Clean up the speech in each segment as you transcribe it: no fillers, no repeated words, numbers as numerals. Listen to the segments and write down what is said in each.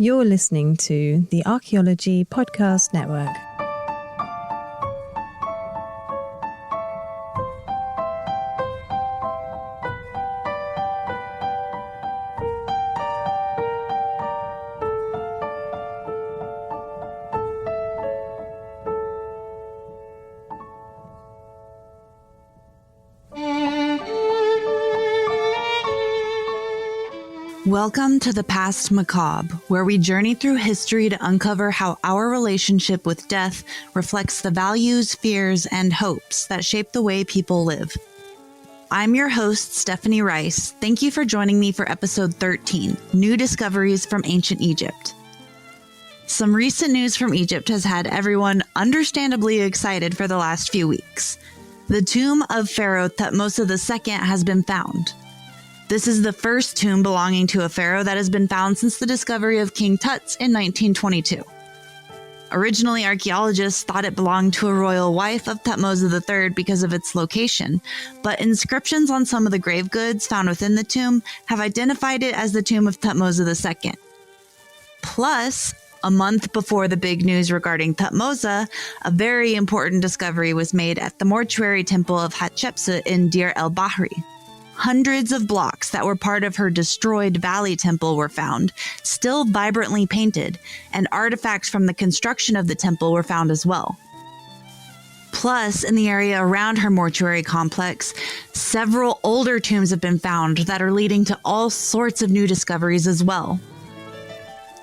You're listening to the Archaeology Podcast Network. Welcome to the Past Macabre, where we journey through history to uncover how our relationship with death reflects the values, fears, and hopes that shape the way people live. I'm your host, Stephanie Rice. Thank you for joining me for episode 13, New Discoveries from Ancient Egypt. Some recent news from Egypt has had everyone understandably excited for the last few weeks. The tomb of Pharaoh Thutmose II has been found. This is the first tomb belonging to a pharaoh that has been found since the discovery of King Tut in 1922. Originally, archaeologists thought it belonged to a royal wife of Thutmose III because of its location, but inscriptions on some of the grave goods found within the tomb have identified it as the tomb of Thutmose II. Plus, a month before the big news regarding Thutmose, a very important discovery was made at the mortuary temple of Hatshepsut in Deir el-Bahri. Hundreds of blocks that were part of her destroyed valley temple were found, still vibrantly painted, and artifacts from the construction of the temple were found as well. Plus, in the area around her mortuary complex, several older tombs have been found that are leading to all sorts of new discoveries as well.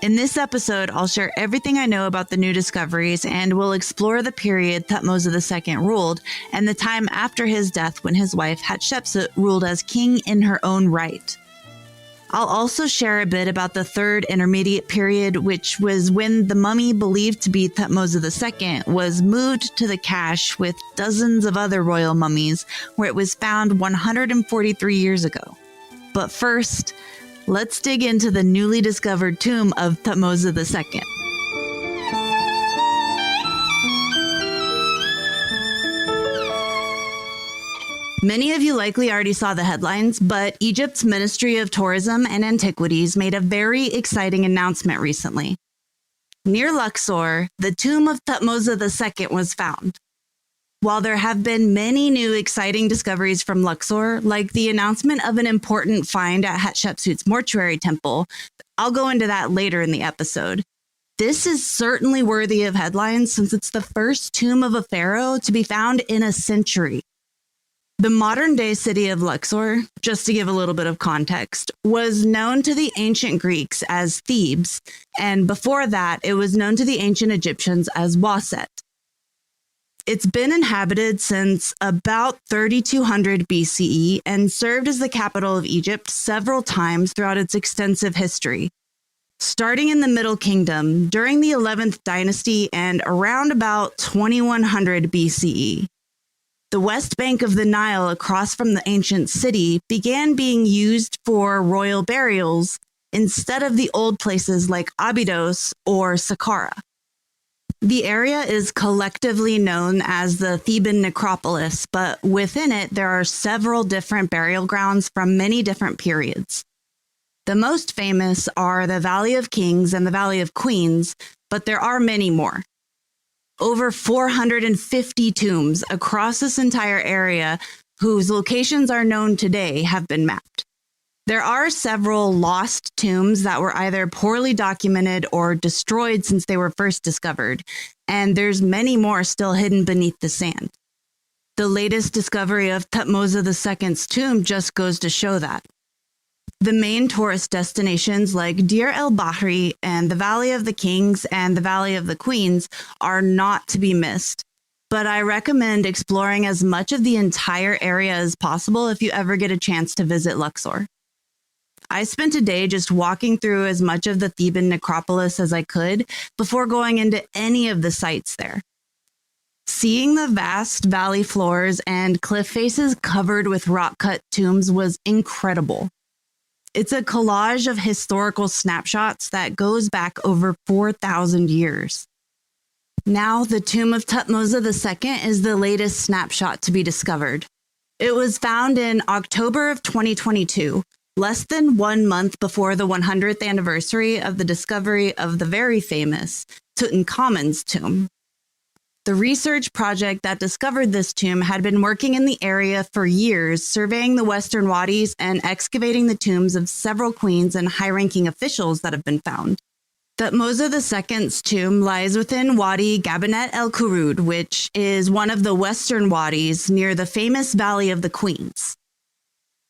In this episode, I'll share everything I know about the new discoveries, and we'll explore the period Thutmose II ruled and the time after his death when his wife Hatshepsut ruled as king in her own right. I'll also share a bit about the third intermediate period, which was when the mummy believed to be Thutmose II was moved to the cache with dozens of other royal mummies, where it was found 143 years ago. But first, let's dig into the newly discovered tomb of Thutmose II. Many of you likely already saw the headlines, but Egypt's Ministry of Tourism and Antiquities made a very exciting announcement recently. Near Luxor, the tomb of Thutmose II was found. While there have been many new exciting discoveries from Luxor, like the announcement of an important find at Hatshepsut's mortuary temple, I'll go into that later in the episode. This is certainly worthy of headlines since it's the first tomb of a pharaoh to be found in a century. The modern-day city of Luxor, just to give a little bit of context, was known to the ancient Greeks as Thebes, and before that, it was known to the ancient Egyptians as Waset. It's been inhabited since about 3200 BCE and served as the capital of Egypt several times throughout its extensive history. Starting in the Middle Kingdom, during the 11th Dynasty and around about 2100 BCE. The west bank of the Nile across from the ancient city began being used for royal burials instead of the old places like Abydos or Saqqara. The area is collectively known as the Theban necropolis, but within it there are several different burial grounds from many different periods. The most famous are the Valley of Kings and the Valley of Queens, but there are many more. Over 450 tombs across this entire area, whose locations are known today, have been mapped. There are several lost tombs that were either poorly documented or destroyed since they were first discovered, and there's many more still hidden beneath the sand. The latest discovery of Thutmose II's tomb just goes to show that. The main tourist destinations like Deir el-Bahri and the Valley of the Kings and the Valley of the Queens are not to be missed, but I recommend exploring as much of the entire area as possible if you ever get a chance to visit Luxor. I spent a day just walking through as much of the Theban necropolis as I could before going into any of the sites there. Seeing the vast valley floors and cliff faces covered with rock-cut tombs was incredible. It's a collage of historical snapshots that goes back over 4,000 years. Now, the tomb of Thutmose II is the latest snapshot to be discovered. It was found in October of 2022, less than 1 month before the 100th anniversary of the discovery of the very famous Tutankhamun's tomb. The research project that discovered this tomb had been working in the area for years, surveying the Western Wadis and excavating the tombs of several queens and high-ranking officials that have been found. Thutmose II's tomb lies within Wadi Gabinet el-Qurud, which is one of the Western Wadis near the famous Valley of the Queens.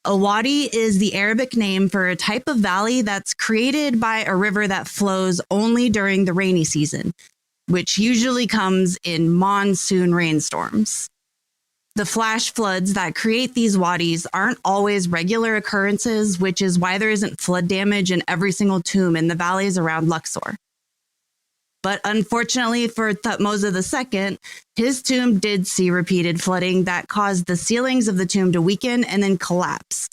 A wadi is the Arabic name for a type of valley that's created by a river that flows only during the rainy season, which usually comes in monsoon rainstorms. The flash floods that create these wadis aren't always regular occurrences, which is why there isn't flood damage in every single tomb in the valleys around Luxor. But unfortunately for Thutmose II, his tomb did see repeated flooding that caused the ceilings of the tomb to weaken and then collapse.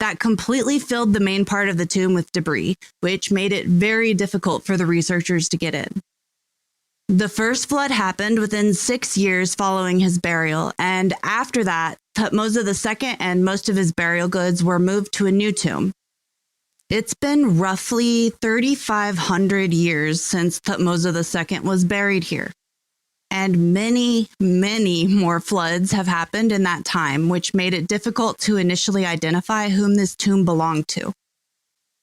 That completely filled the main part of the tomb with debris, which made it very difficult for the researchers to get in. The first flood happened within 6 years following his burial, and after that, Thutmose II and most of his burial goods were moved to a new tomb. It's been roughly 3,500 years since Thutmose II was buried here, and many, many more floods have happened in that time, which made it difficult to initially identify whom this tomb belonged to.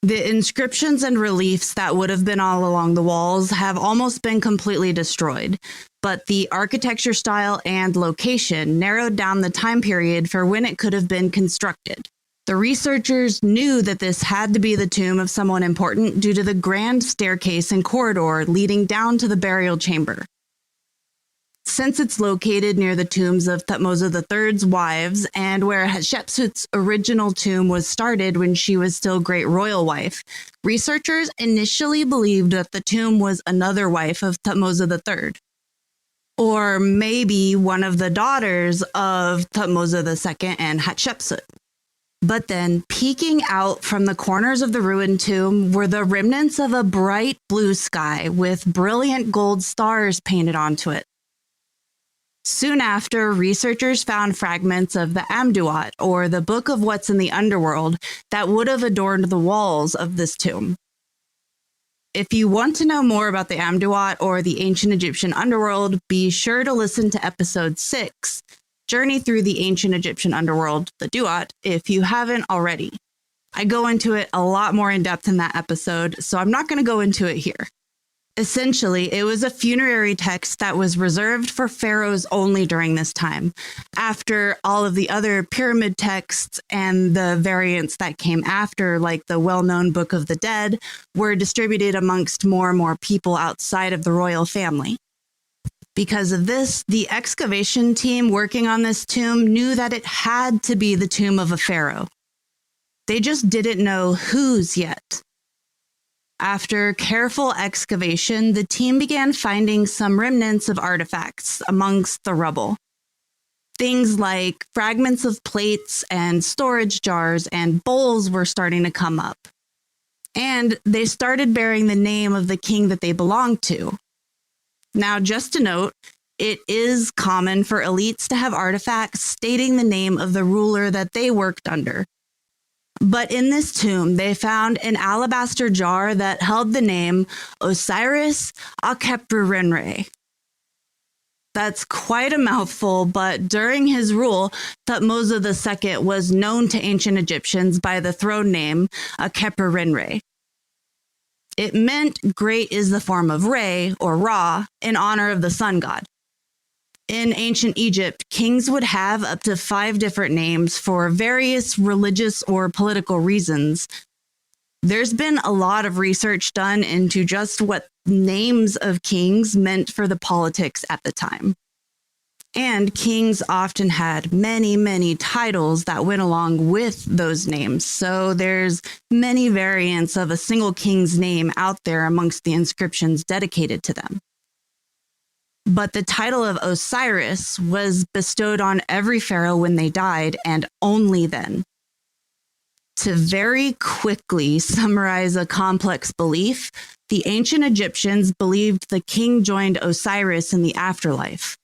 The inscriptions and reliefs that would have been all along the walls have almost been completely destroyed, but the architecture style and location narrowed down the time period for when it could have been constructed. The researchers knew that this had to be the tomb of someone important due to the grand staircase and corridor leading down to the burial chamber. Since it's located near the tombs of Thutmose III's wives and where Hatshepsut's original tomb was started when she was still great royal wife, researchers initially believed that the tomb was another wife of Thutmose III, or maybe one of the daughters of Thutmose II and Hatshepsut. But then, peeking out from the corners of the ruined tomb were the remnants of a bright blue sky with brilliant gold stars painted onto it. Soon after, researchers found fragments of the Amduat, or the Book of What's in the Underworld, that would have adorned the walls of this tomb. If you want to know more about the Amduat or the ancient Egyptian underworld, be sure to listen to episode 6, Journey Through the Ancient Egyptian Underworld, the Duat, if you haven't already. I go into it a lot more in depth in that episode, so I'm not going to go into it here. Essentially, it was a funerary text that was reserved for pharaohs only during this time, after all of the other pyramid texts and the variants that came after, like the well-known Book of the Dead, were distributed amongst more and more people outside of the royal family. Because of this, the excavation team working on this tomb knew that it had to be the tomb of a pharaoh. They just didn't know whose yet. After careful excavation, the team began finding some remnants of artifacts amongst the rubble. Things like fragments of plates and storage jars and bowls were starting to come up. And they started bearing the name of the king that they belonged to. Now, just to note, it is common for elites to have artifacts stating the name of the ruler that they worked under. But in this tomb, they found an alabaster jar that held the name Osiris Akheperrenre. That's quite a mouthful, but during his rule, Thutmose II was known to ancient Egyptians by the throne name Akheperrenre. It meant great is the form of Re, or Ra, in honor of the sun god. In ancient Egypt, kings would have up to 5 different names for various religious or political reasons. There's been a lot of research done into just what names of kings meant for the politics at the time. And kings often had many, many titles that went along with those names. So there's many variants of a single king's name out there amongst the inscriptions dedicated to them. But the title of Osiris was bestowed on every pharaoh when they died, and only then. To very quickly summarize a complex belief, the ancient Egyptians believed the king joined Osiris in the afterlife.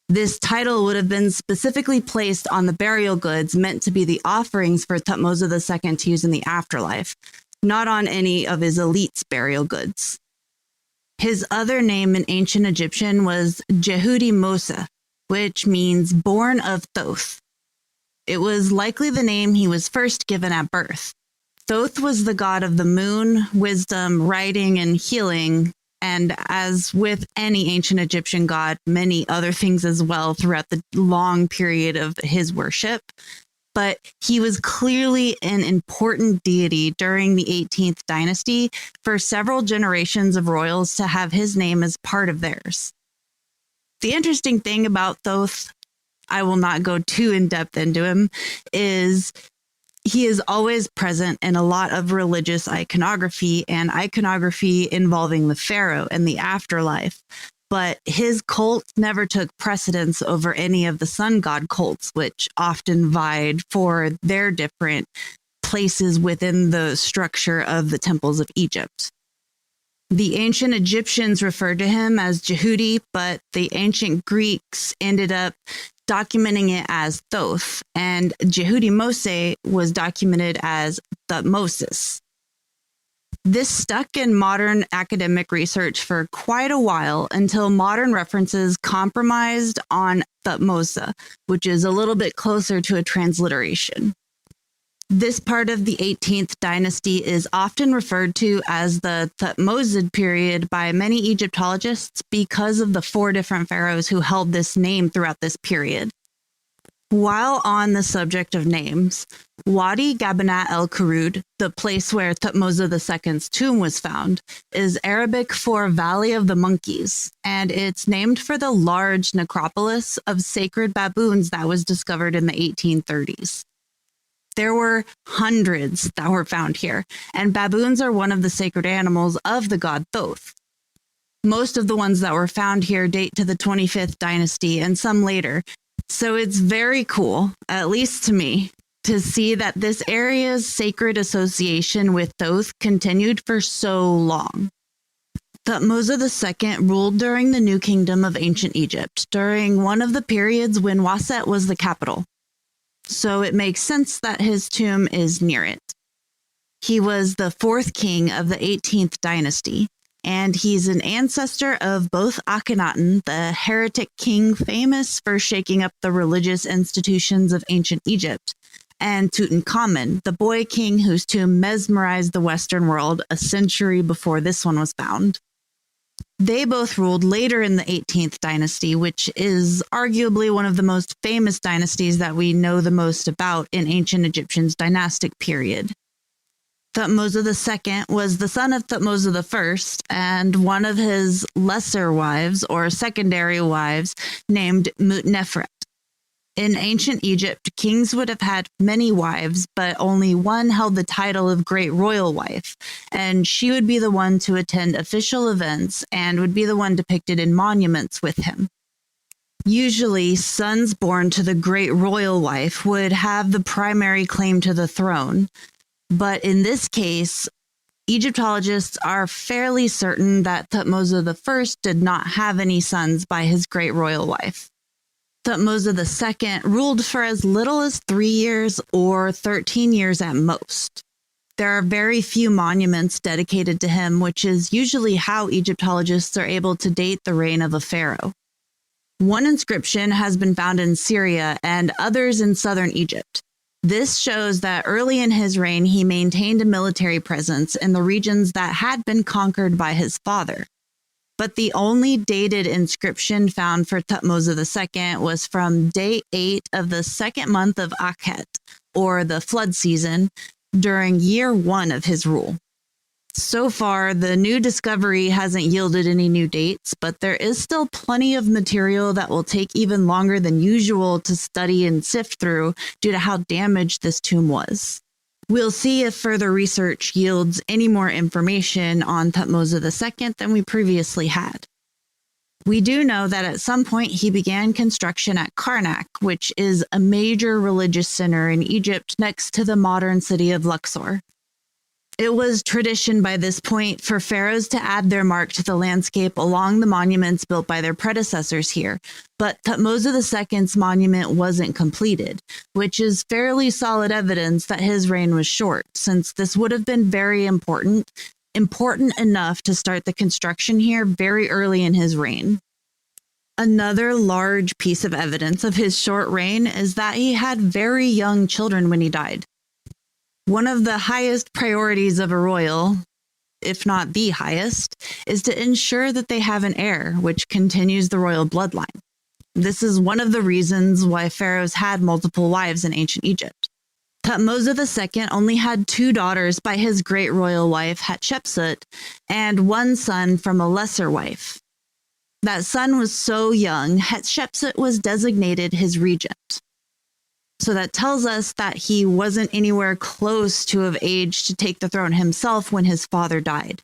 This title would have been specifically placed on the burial goods meant to be the offerings for Thutmose II to use in the afterlife, not on any of his elites' burial goods. His other name in ancient Egyptian was Jehudi Mose, which means born of Thoth. It was likely the name he was first given at birth. Thoth was the god of the moon, wisdom, writing, and healing, and as with any ancient Egyptian god, many other things as well throughout the long period of his worship. But he was clearly an important deity during the 18th dynasty for several generations of royals to have his name as part of theirs. The interesting thing about Thoth, I will not go too in depth into him, is he is always present in a lot of religious iconography and iconography involving the pharaoh and the afterlife. But his cult never took precedence over any of the sun god cults, which often vied for their different places within the structure of the temples of Egypt. The ancient Egyptians referred to him as Jehudi, but the ancient Greeks ended up documenting it as Thoth, and Jehudi Mose was documented as Thutmose. This stuck in modern academic research for quite a while until modern references compromised on Thutmose, which is a little bit closer to a transliteration. This part of the 18th dynasty is often referred to as the Thutmose period by many Egyptologists because of the 4 different pharaohs who held this name throughout this period. While on the subject of names, Wadi Gabanat el-Karud, the place where Thutmose II's tomb was found, is Arabic for Valley of the Monkeys, and it's named for the large necropolis of sacred baboons that was discovered in the 1830s. There were hundreds that were found here, and baboons are one of the sacred animals of the god Thoth. Most of the ones that were found here date to the 25th dynasty and some later, so it's very cool, at least to me, to see that this area's sacred association with Thoth continued for so long. Thutmose II ruled during the New Kingdom of Ancient Egypt, during one of the periods when Waset was the capital. So it makes sense that his tomb is near it. He was the 4th king of the 18th dynasty, and he's an ancestor of both Akhenaten, the heretic king famous for shaking up the religious institutions of ancient Egypt, and Tutankhamun, the boy king whose tomb mesmerized the Western world a century before this one was found. They both ruled later in the 18th dynasty, which is arguably one of the most famous dynasties that we know the most about in ancient Egyptian's dynastic period. Thutmose II was the son of Thutmose I and one of his lesser wives, or secondary wives, named Mutnefret. In ancient Egypt, kings would have had many wives, but only one held the title of Great Royal Wife, and she would be the one to attend official events and would be the one depicted in monuments with him. Usually, sons born to the Great Royal Wife would have the primary claim to the throne, but in this case, Egyptologists are fairly certain that Thutmose I did not have any sons by his Great Royal Wife. Thutmose II ruled for as little as 3 years or 13 years at most. There are very few monuments dedicated to him, which is usually how Egyptologists are able to date the reign of a pharaoh. One inscription has been found in Syria and others in southern Egypt. This shows that early in his reign, he maintained a military presence in the regions that had been conquered by his father. But the only dated inscription found for Thutmose II was from day 8 of the 2nd month of Akhet, or the flood season, during year 1 of his rule. So far, the new discovery hasn't yielded any new dates, but there is still plenty of material that will take even longer than usual to study and sift through due to how damaged this tomb was. We'll see if further research yields any more information on Thutmose II than we previously had. We do know that at some point he began construction at Karnak, which is a major religious center in Egypt next to the modern city of Luxor. It was tradition by this point for pharaohs to add their mark to the landscape along the monuments built by their predecessors here, but Thutmose II's monument wasn't completed, which is fairly solid evidence that his reign was short, since this would have been very important enough to start the construction here very early in his reign. Another large piece of evidence of his short reign is that he had very young children when he died. One of the highest priorities of a royal, if not the highest, is to ensure that they have an heir, which continues the royal bloodline. This is one of the reasons why pharaohs had multiple wives in ancient Egypt. Thutmose II only had 2 daughters by his great royal wife Hatshepsut and 1 son from a lesser wife. That son was so young, Hatshepsut was designated his regent. So that tells us that he wasn't anywhere close to of age to take the throne himself when his father died.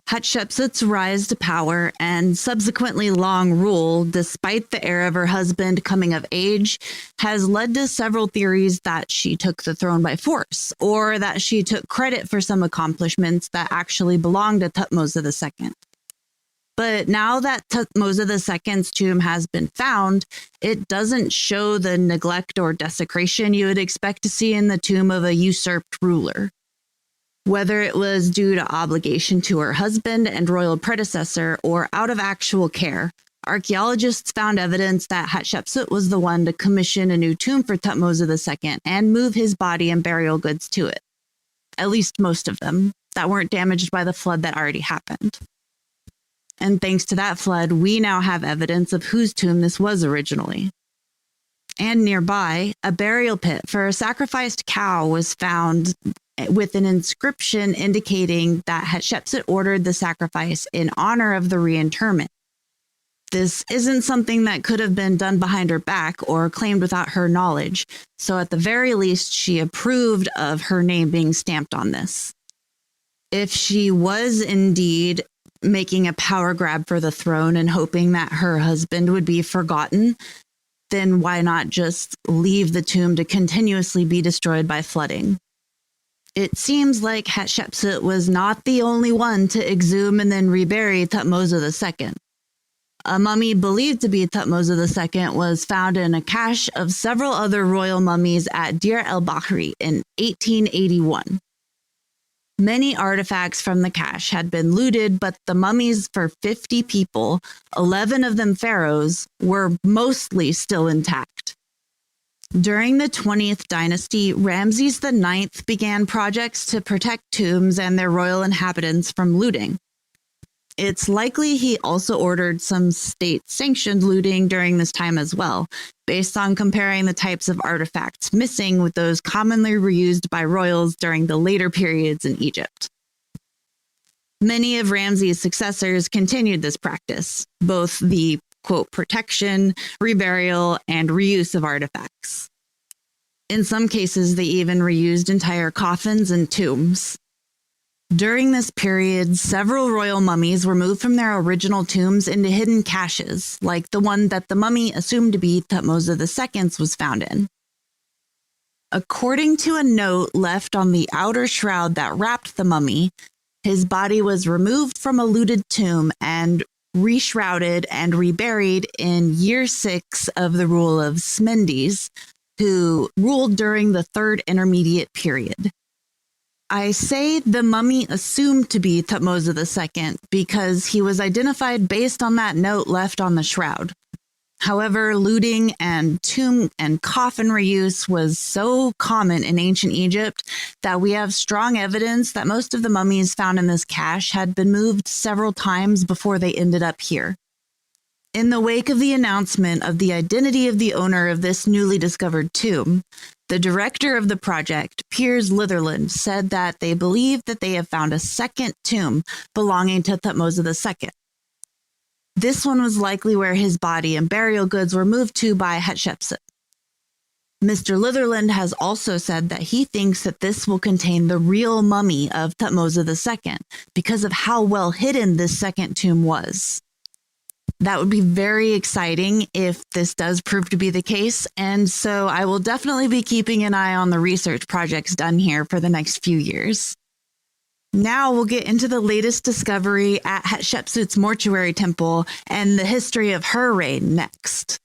Hatshepsut's rise to power and subsequently long rule, despite the heir of her husband coming of age, has led to several theories that she took the throne by force, or that she took credit for some accomplishments that actually belonged to Thutmose II. But now that Thutmose II's tomb has been found, it doesn't show the neglect or desecration you would expect to see in the tomb of a usurped ruler. Whether it was due to obligation to her husband and royal predecessor or out of actual care, archaeologists found evidence that Hatshepsut was the one to commission a new tomb for Thutmose II and move his body and burial goods to it. At least most of them, that weren't damaged by the flood that already happened. And thanks to that flood, we now have evidence of whose tomb this was originally. And nearby, a burial pit for a sacrificed cow was found with an inscription indicating that Hatshepsut ordered the sacrifice in honor of the reinterment. This isn't something that could have been done behind her back or claimed without her knowledge, so at the very least, she approved of her name being stamped on this. If she was indeed making a power grab for the throne and hoping that her husband would be forgotten, then why not just leave the tomb to continuously be destroyed by flooding? It seems like Hatshepsut was not the only one to exhume and then rebury Thutmose II. A mummy believed to be Thutmose II was found in a cache of several other royal mummies at Deir el-Bahri in 1881. Many artifacts from the cache had been looted, but the mummies for 50 people, 11 of them pharaohs, were mostly still intact. During the 20th dynasty, Ramses IX began projects to protect tombs and their royal inhabitants from looting. It's likely he also ordered some state-sanctioned looting during this time as well, based on comparing the types of artifacts missing with those commonly reused by royals during the later periods in Egypt. Many of Ramses' successors continued this practice, both the, quote, protection, reburial, and reuse of artifacts. In some cases, they even reused entire coffins and tombs. During this period, several royal mummies were moved from their original tombs into hidden caches, like the one that the mummy assumed to be Thutmose II's was found in. According to a note left on the outer shroud that wrapped the mummy, his body was removed from a looted tomb and reshrouded and reburied in year 6 of the rule of Smendes, who ruled during the Third Intermediate Period. I say the mummy assumed to be Thutmose II because he was identified based on that note left on the shroud. However, looting and tomb and coffin reuse was so common in ancient Egypt that we have strong evidence that most of the mummies found in this cache had been moved several times before they ended up here. In the wake of the announcement of the identity of the owner of this newly discovered tomb, the director of the project, Piers Litherland, said that they believe that they have found a second tomb belonging to Thutmose II. This one was likely where his body and burial goods were moved to by Hatshepsut. Mr. Litherland has also said that he thinks that this will contain the real mummy of Thutmose II because of how well hidden this second tomb was. That would be very exciting if this does prove to be the case, and so I will definitely be keeping an eye on the research projects done here for the next few years. Now we'll get into the latest discovery at Hatshepsut's mortuary temple and the history of her reign next.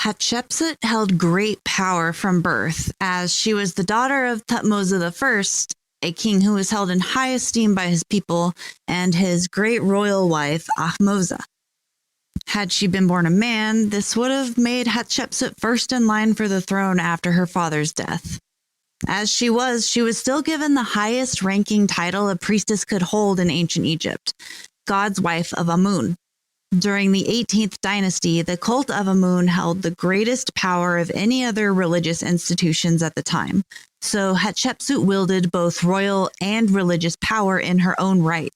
Hatshepsut held great power from birth, as she was the daughter of Thutmose I, a king who was held in high esteem by his people, and his great royal wife, Ahmosa. Had she been born a man, this would have made Hatshepsut first in line for the throne after her father's death. As she was still given the highest ranking title a priestess could hold in ancient Egypt, God's wife of Amun. During the 18th dynasty, the cult of Amun held the greatest power of any other religious institutions at the time, so Hatshepsut wielded both royal and religious power in her own right.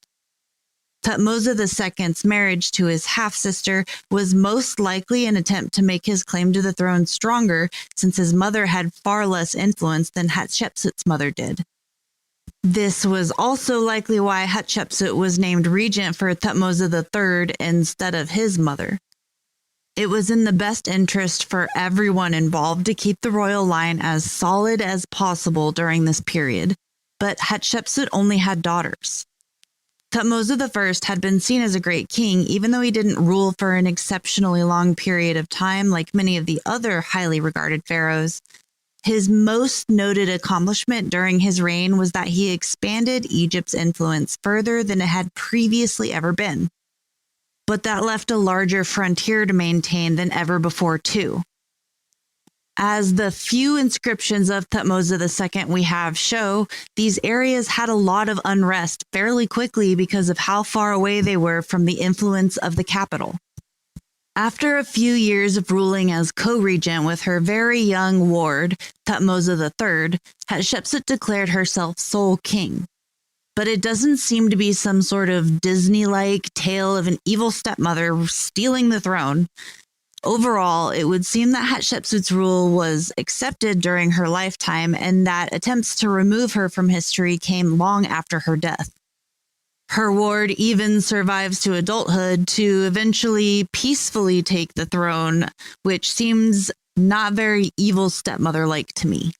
Thutmose II's marriage to his half-sister was most likely an attempt to make his claim to the throne stronger, since his mother had far less influence than Hatshepsut's mother did. This was also likely why Hatshepsut was named regent for Thutmose III instead of his mother. It was in the best interest for everyone involved to keep the royal line as solid as possible during this period, but Hatshepsut only had daughters. Thutmose I had been seen as a great king, even though he didn't rule for an exceptionally long period of time like many of the other highly regarded pharaohs. His most noted accomplishment during his reign was that he expanded Egypt's influence further than it had previously ever been. But that left a larger frontier to maintain than ever before, too. As the few inscriptions of Thutmose II we have show, these areas had a lot of unrest fairly quickly because of how far away they were from the influence of the capital. After a few years of ruling as co-regent with her very young ward, Thutmose III, Hatshepsut declared herself sole king. But it doesn't seem to be some sort of Disney-like tale of an evil stepmother stealing the throne. Overall, it would seem that Hatshepsut's rule was accepted during her lifetime, and that attempts to remove her from history came long after her death. Her ward even survives to adulthood to eventually peacefully take the throne, which seems not very evil stepmother-like to me.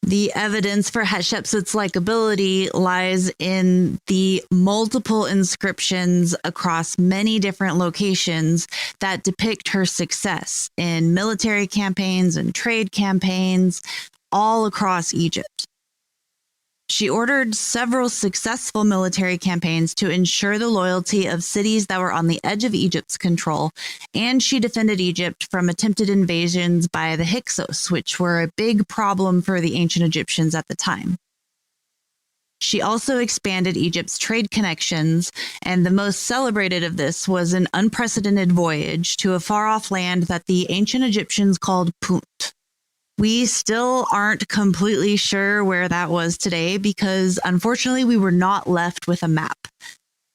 The evidence for Hatshepsut's likability lies in the multiple inscriptions across many different locations that depict her success in military campaigns and trade campaigns all across Egypt. She ordered several successful military campaigns to ensure the loyalty of cities that were on the edge of Egypt's control, and she defended Egypt from attempted invasions by the Hyksos, which were a big problem for the ancient Egyptians at the time. She also expanded Egypt's trade connections, and the most celebrated of this was an unprecedented voyage to a far-off land that the ancient Egyptians called Punt. We still aren't completely sure where that was today because, unfortunately, we were not left with a map.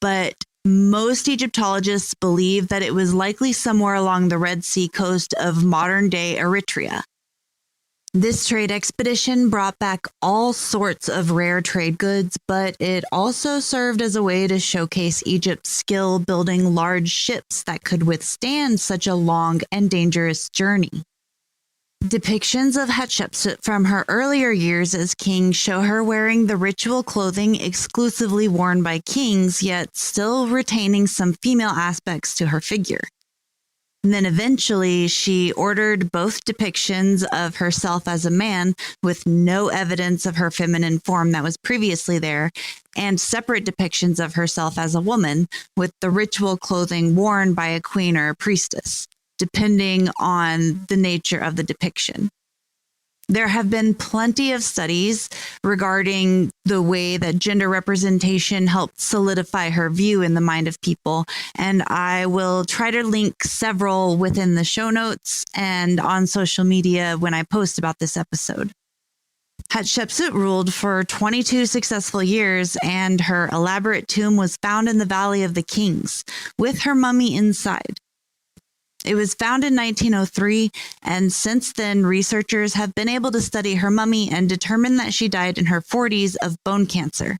But most Egyptologists believe that it was likely somewhere along the Red Sea coast of modern-day Eritrea. This trade expedition brought back all sorts of rare trade goods, but it also served as a way to showcase Egypt's skill building large ships that could withstand such a long and dangerous journey. Depictions of Hatshepsut from her earlier years as king show her wearing the ritual clothing exclusively worn by kings, yet still retaining some female aspects to her figure. And then eventually, she ordered both depictions of herself as a man with no evidence of her feminine form that was previously there, and separate depictions of herself as a woman with the ritual clothing worn by a queen or a priestess, depending on the nature of the depiction. There have been plenty of studies regarding the way that gender representation helped solidify her view in the mind of people, and I will try to link several within the show notes and on social media when I post about this episode. Hatshepsut ruled for 22 successful years, and her elaborate tomb was found in the Valley of the Kings, with her mummy inside. It was found in 1903, and since then, researchers have been able to study her mummy and determine that she died in her 40s of bone cancer.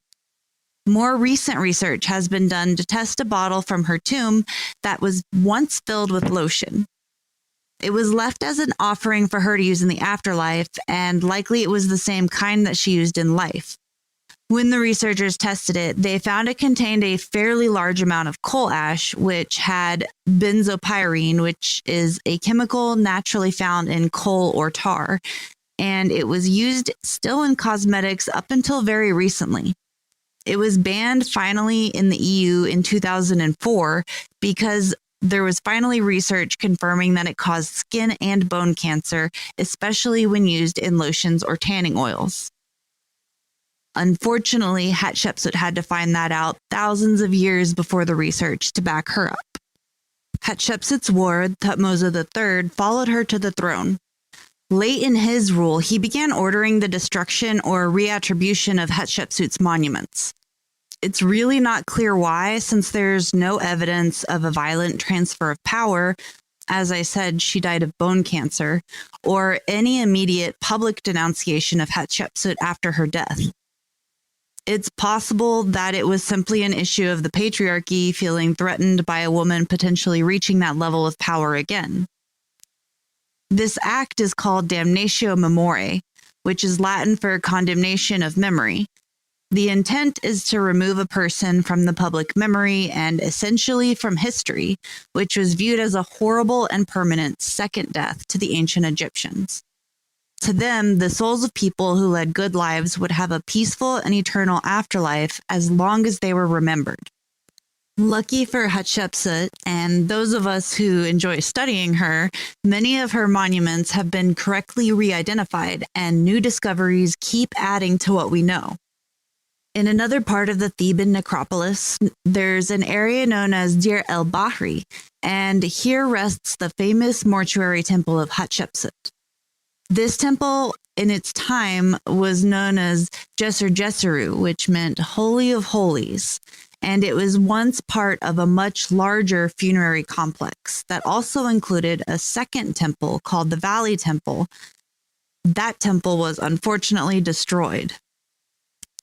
More recent research has been done to test a bottle from her tomb that was once filled with lotion. It was left as an offering for her to use in the afterlife, and likely it was the same kind that she used in life. When the researchers tested it, they found it contained a fairly large amount of coal ash, which had benzopyrene, which is a chemical naturally found in coal or tar, and it was used still in cosmetics up until very recently. It was banned finally in the EU in 2004 because there was finally research confirming that it caused skin and bone cancer, especially when used in lotions or tanning oils. Unfortunately, Hatshepsut had to find that out thousands of years before the research to back her up. Hatshepsut's ward, Thutmose III, followed her to the throne. Late in his rule, he began ordering the destruction or reattribution of Hatshepsut's monuments. It's really not clear why, since there's no evidence of a violent transfer of power. As I said, she died of bone cancer, or any immediate public denunciation of Hatshepsut after her death. It's possible that it was simply an issue of the patriarchy feeling threatened by a woman potentially reaching that level of power again. This act is called damnatio memoriae, which is Latin for condemnation of memory. The intent is to remove a person from the public memory and essentially from history, which was viewed as a horrible and permanent second death to the ancient Egyptians. To them, the souls of people who led good lives would have a peaceful and eternal afterlife as long as they were remembered. Lucky for Hatshepsut and those of us who enjoy studying her, many of her monuments have been correctly re-identified, and new discoveries keep adding to what we know. In another part of the Theban necropolis, there's an area known as Deir el-Bahri, and here rests the famous mortuary temple of Hatshepsut. This temple, in its time, was known as Djeser, which meant Holy of Holies, and it was once part of a much larger funerary complex that also included a second temple called the Valley Temple. That temple was unfortunately destroyed.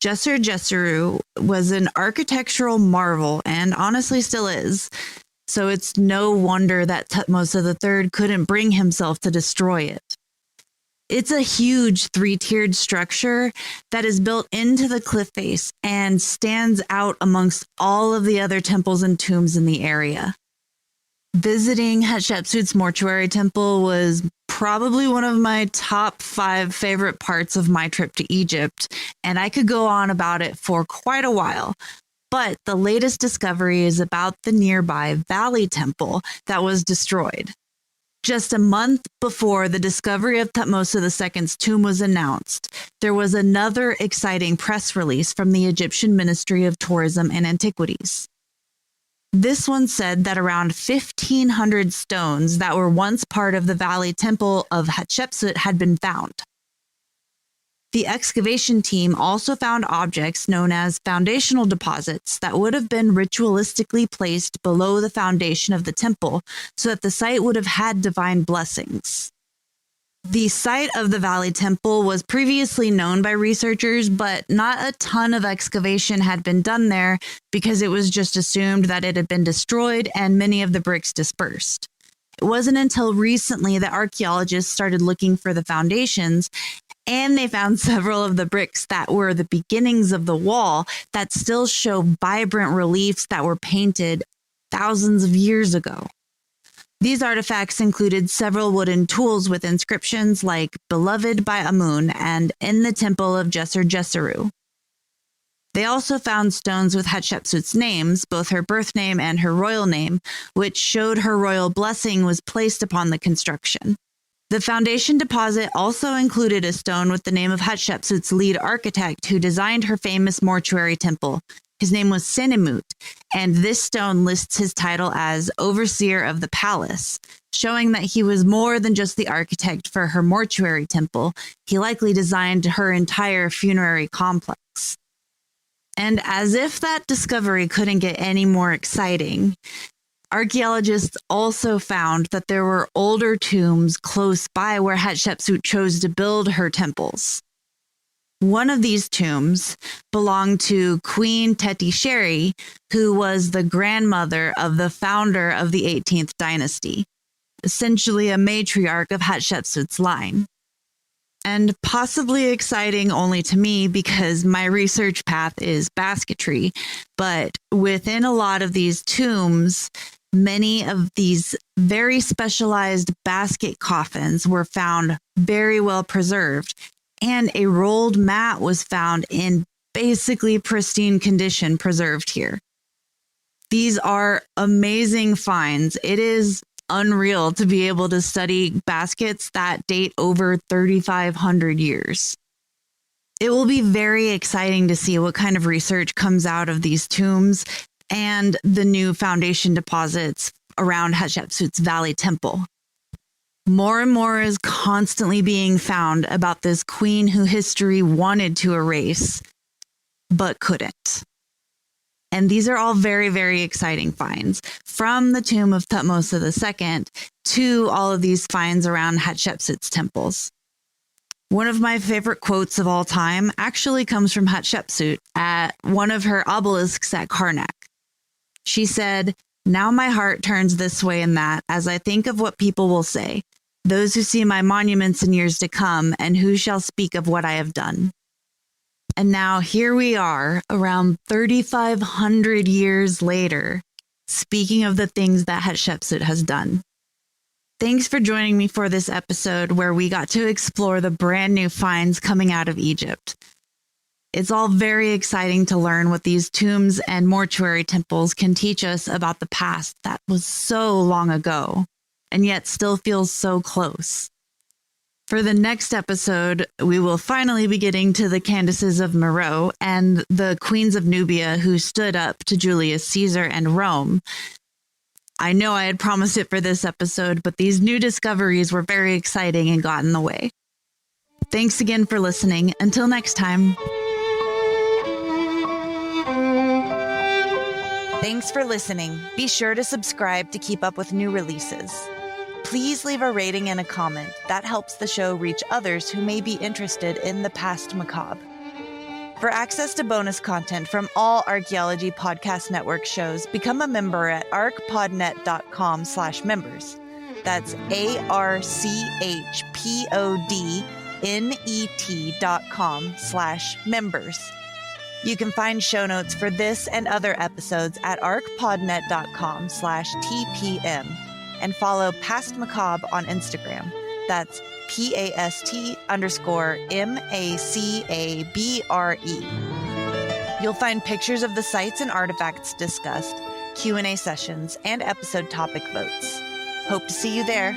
Djeser was an architectural marvel, and honestly still is, so it's no wonder that Thutmose III couldn't bring himself to destroy it. It's a huge three-tiered structure that is built into the cliff face and stands out amongst all of the other temples and tombs in the area. Visiting Hatshepsut's mortuary temple was probably one of my top 5 favorite parts of my trip to Egypt, and I could go on about it for quite a while. But the latest discovery is about the nearby Valley Temple that was destroyed. Just a month before the discovery of Thutmose II's tomb was announced, there was another exciting press release from the Egyptian Ministry of Tourism and Antiquities. This one said that around 1,500 stones that were once part of the Valley Temple of Hatshepsut had been found. The excavation team also found objects known as foundational deposits that would have been ritualistically placed below the foundation of the temple so that the site would have had divine blessings. The site of the Valley Temple was previously known by researchers, but not a ton of excavation had been done there because it was just assumed that it had been destroyed and many of the bricks dispersed. It wasn't until recently that archaeologists started looking for the foundations, and they found several of the bricks that were the beginnings of the wall that still show vibrant reliefs that were painted thousands of years ago. These artifacts included several wooden tools with inscriptions like "Beloved by Amun" and "In the Temple of Djeser." They also found stones with Hatshepsut's names, both her birth name and her royal name, which showed her royal blessing was placed upon the construction. The foundation deposit also included a stone with the name of Hatshepsut's lead architect who designed her famous mortuary temple. His name was Senenmut, and this stone lists his title as Overseer of the Palace, showing that he was more than just the architect for her mortuary temple. He likely designed her entire funerary complex. And as if that discovery couldn't get any more exciting, archaeologists also found that there were older tombs close by where Hatshepsut chose to build her temples. One of these tombs belonged to Queen Teti, who was the grandmother of the founder of the 18th dynasty, essentially a matriarch of Hatshepsut's line. and possibly exciting only to me because my research path is basketry. But within a lot of these tombs, many of these very specialized basket coffins were found very well preserved, and a rolled mat was found in basically pristine condition preserved here. These are amazing finds. It is unreal to be able to study baskets that date over 3,500 years. It will be very exciting to see what kind of research comes out of these tombs and the new foundation deposits around Hatshepsut's Valley Temple. More and more is constantly being found about this queen who history wanted to erase, but couldn't. And these are all very, very exciting finds, from the tomb of Thutmose II to all of these finds around Hatshepsut's temples. One of my favorite quotes of all time actually comes from Hatshepsut at one of her obelisks at Karnak. She said, "Now my heart turns this way and that as I think of what people will say, those who see my monuments in years to come, and who shall speak of what I have done." And now here we are, around 3,500 years later, speaking of the things that Hatshepsut has done. Thanks for joining me for this episode where we got to explore the brand new finds coming out of Egypt. It's all very exciting to learn what these tombs and mortuary temples can teach us about the past that was so long ago, and yet still feels so close. For the next episode, we will finally be getting to the Candaces of Meroe and the queens of Nubia who stood up to Julius Caesar and Rome. I know I had promised it for this episode, but these new discoveries were very exciting and got in the way. Thanks again for listening. Until next time. Thanks for listening. Be sure to subscribe to keep up with new releases. Please leave a rating and a comment. That helps the show reach others who may be interested in the past macabre. For access to bonus content from all Archaeology Podcast Network shows, become a member at archpodnet.com/members. That's archpodnet.com/members. You can find show notes for this and other episodes at archpodnet.com/TPM. And follow Past Macabre on Instagram. That's PAST_MACABRE. You'll find pictures of the sites and artifacts discussed, Q&A sessions, and episode topic votes. Hope to see you there.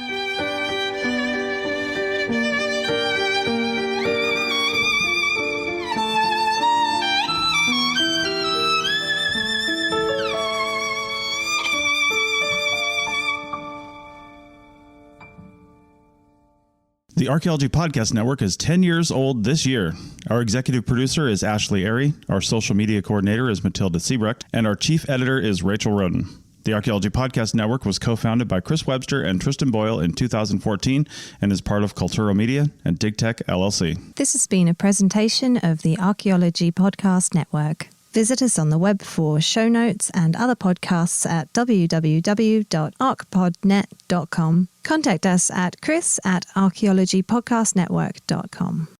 The Archaeology Podcast Network is 10 years old this year. Our executive producer is Ashley Airy, our social media coordinator is Matilda Siebrecht, and our chief editor is Rachel Roden. The Archaeology Podcast Network was co-founded by Chris Webster and Tristan Boyle in 2014 and is part of Cultura Media and DigTech LLC. This has been a presentation of the Archaeology Podcast Network. Visit us on the web for show notes and other podcasts at www.archpodnet.com. Contact us at chris@archaeologypodcastnetwork.com.